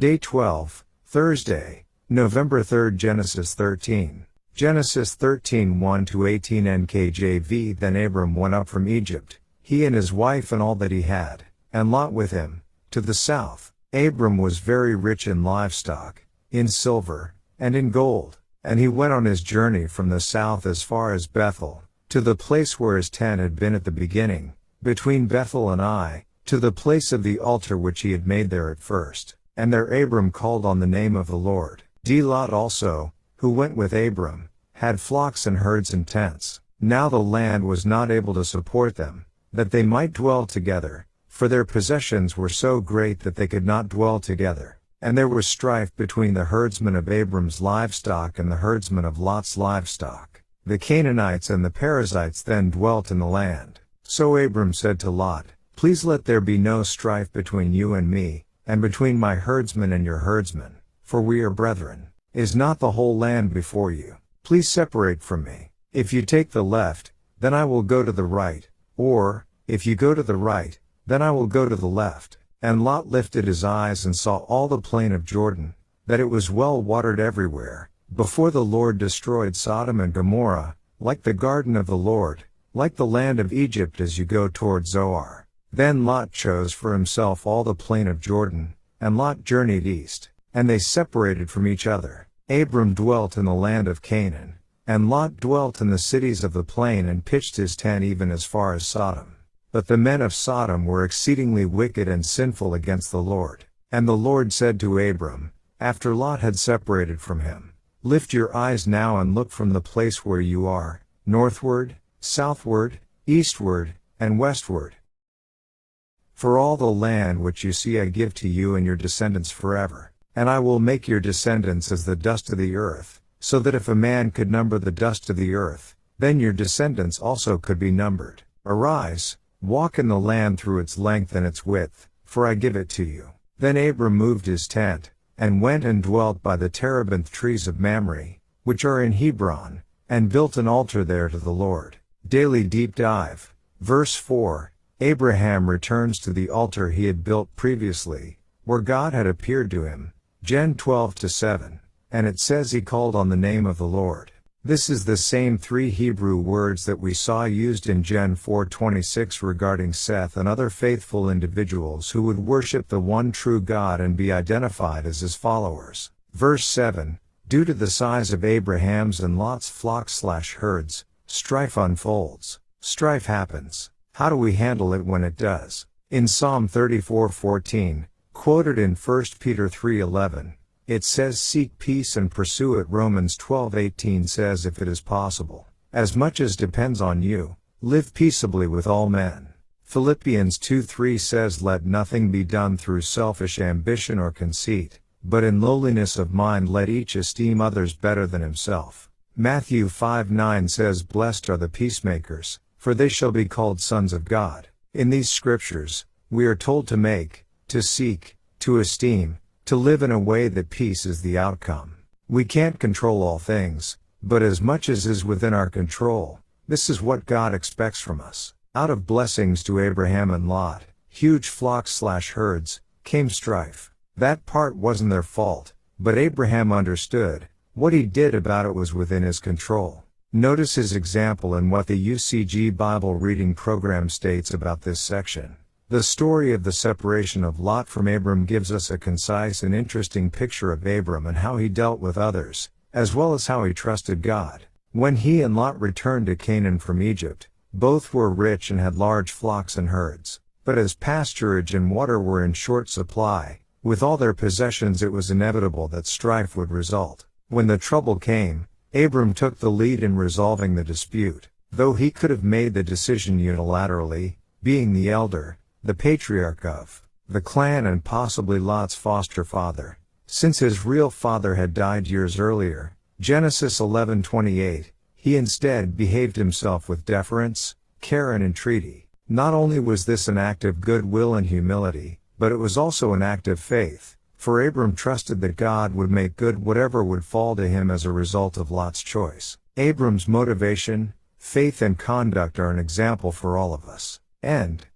Day 12, Thursday, November 3, Genesis 13. Genesis 13 1-18 NKJV. Then Abram went up from Egypt, he and his wife and all that he had, and Lot with him, to the south. Abram was very rich in livestock, in silver, and in gold, and he went on his journey from the south as far as Bethel, to the place where his tent had been at the beginning, between Bethel and Ai, to the place of the altar which he had made there at first. And there Abram called on the name of the Lord. Lot also, who went with Abram, had flocks and herds and tents. Now the land was not able to support them, that they might dwell together, for their possessions were so great that they could not dwell together. And there was strife between the herdsmen of Abram's livestock and the herdsmen of Lot's livestock. The Canaanites and the Perizzites then dwelt in the land. So Abram said to Lot, Please let there be no strife between you and me, and between my herdsmen and your herdsmen, for we are brethren. Is not the whole land before you? Please separate from me. If you take the left, then I will go to the right, or, if you go to the right, then I will go to the left. And Lot lifted his eyes and saw all the plain of Jordan, that it was well watered everywhere, before the Lord destroyed Sodom and Gomorrah, like the garden of the Lord, like the land of Egypt as you go toward Zoar. Then Lot chose for himself all the plain of Jordan, and Lot journeyed east, and they separated from each other. Abram dwelt in the land of Canaan, and Lot dwelt in the cities of the plain and pitched his tent even as far as Sodom. But the men of Sodom were exceedingly wicked and sinful against the Lord. And the Lord said to Abram, after Lot had separated from him, Lift your eyes now and look from the place where you are, northward, southward, eastward, and westward. For all the land which you see I give to you and your descendants forever, and I will make your descendants as the dust of the earth, so that if a man could number the dust of the earth, then your descendants also could be numbered. Arise, walk in the land through its length and its width, for I give it to you. Then Abram moved his tent, and went and dwelt by the terebinth trees of Mamre, which are in Hebron, and built an altar there to the Lord. Daily Deep Dive. Verse 4. Abraham returns to the altar he had built previously, where God had appeared to him, Gen 12-7, and it says he called on the name of the Lord. This is the same three Hebrew words that we saw used in Gen 4:26 regarding Seth and other faithful individuals who would worship the one true God and be identified as his followers. Verse 7, due to the size of Abraham's and Lot's flocks/herds, strife unfolds. Strife happens. How do we handle it when it does? In Psalm 34:14, quoted in 1 Peter 3:11, it says seek peace and pursue it. Romans 12:18 says if it is possible, as much as depends on you, live peaceably with all men. Philippians 2:3 says let nothing be done through selfish ambition or conceit, but in lowliness of mind let each esteem others better than himself. Matthew 5:9 says blessed are the peacemakers, for they shall be called sons of God. In these scriptures, we are told to make, to seek, to esteem, to live in a way that peace is the outcome. We can't control all things, but as much as is within our control, this is what God expects from us. Out of blessings to Abraham and Lot, huge flocks/herds, came strife. That part wasn't their fault, but Abraham understood, what he did about it was within his control. Notice his example in what the UCG Bible reading program states about this section. The story of the separation of Lot from Abram gives us a concise and interesting picture of Abram and how he dealt with others, as well as how he trusted God. When he and Lot returned to Canaan from Egypt, both were rich and had large flocks and herds. But as pasturage and water were in short supply, with all their possessions it was inevitable that strife would result. When the trouble came, Abram took the lead in resolving the dispute, though he could have made the decision unilaterally, being the elder, the patriarch of the clan and possibly Lot's foster father, since his real father had died years earlier. Genesis 11:28, he instead behaved himself with deference, care and entreaty. Not only was this an act of goodwill and humility, but it was also an act of faith. For Abram trusted that God would make good whatever would fall to him as a result of Lot's choice. Abram's motivation, faith and conduct are an example for all of us. End.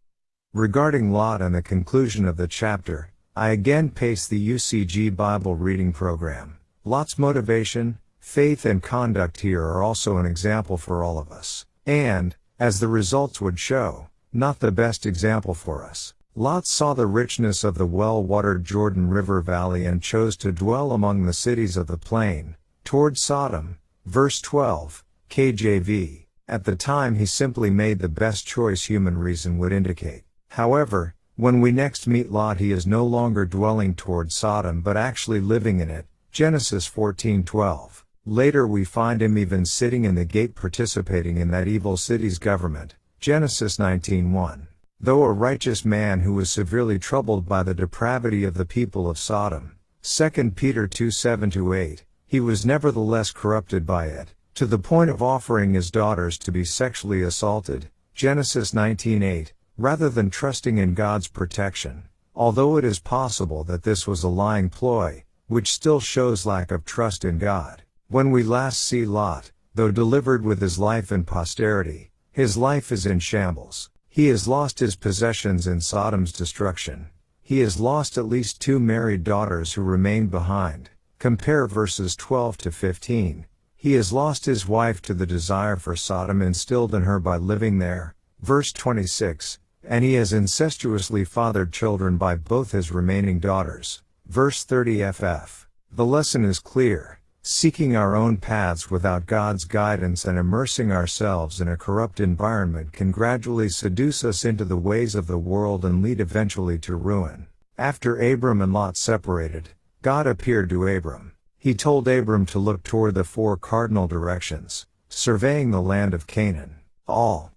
Regarding Lot and the conclusion of the chapter, I again paste the UCG Bible reading program. Lot's motivation, faith and conduct here are also an example for all of us. And, as the results would show, not the best example for us. Lot saw the richness of the well-watered Jordan River Valley and chose to dwell among the cities of the plain, toward Sodom. Verse 12, KJV. At the time he simply made the best choice human reason would indicate. However, when we next meet Lot, he is no longer dwelling toward Sodom but actually living in it. Genesis 14:12. Later we find him even sitting in the gate participating in that evil city's government. Genesis 19:1. Though a righteous man who was severely troubled by the depravity of the people of Sodom. 2 Peter 2:7-8. He was nevertheless corrupted by it, to the point of offering his daughters to be sexually assaulted. Genesis 19:8. Rather than trusting in God's protection, although it is possible that this was a lying ploy, which still shows lack of trust in God. When we last see Lot, though delivered with his life and posterity, his life is in shambles. He has lost his possessions in Sodom's destruction. He has lost at least 2 married daughters who remained behind. Compare verses 12-15. He has lost his wife to the desire for Sodom instilled in her by living there. Verse 26. And he has incestuously fathered children by both his remaining daughters. Verse 30 ff. The lesson is clear. Seeking our own paths without God's guidance and immersing ourselves in a corrupt environment can gradually seduce us into the ways of the world and lead eventually to ruin. After Abram and Lot separated, God appeared to Abram. He told Abram to look toward the 4 cardinal directions, surveying the land of Canaan. All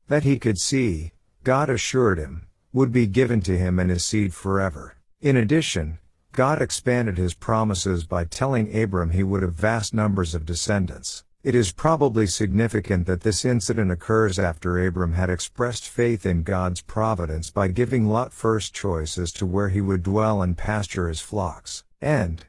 that he could see, God assured him, would be given to him and his seed forever. In addition, God expanded his promises by telling Abram he would have vast numbers of descendants. It is probably significant that this incident occurs after Abram had expressed faith in God's providence by giving Lot first choice as to where he would dwell and pasture his flocks. End.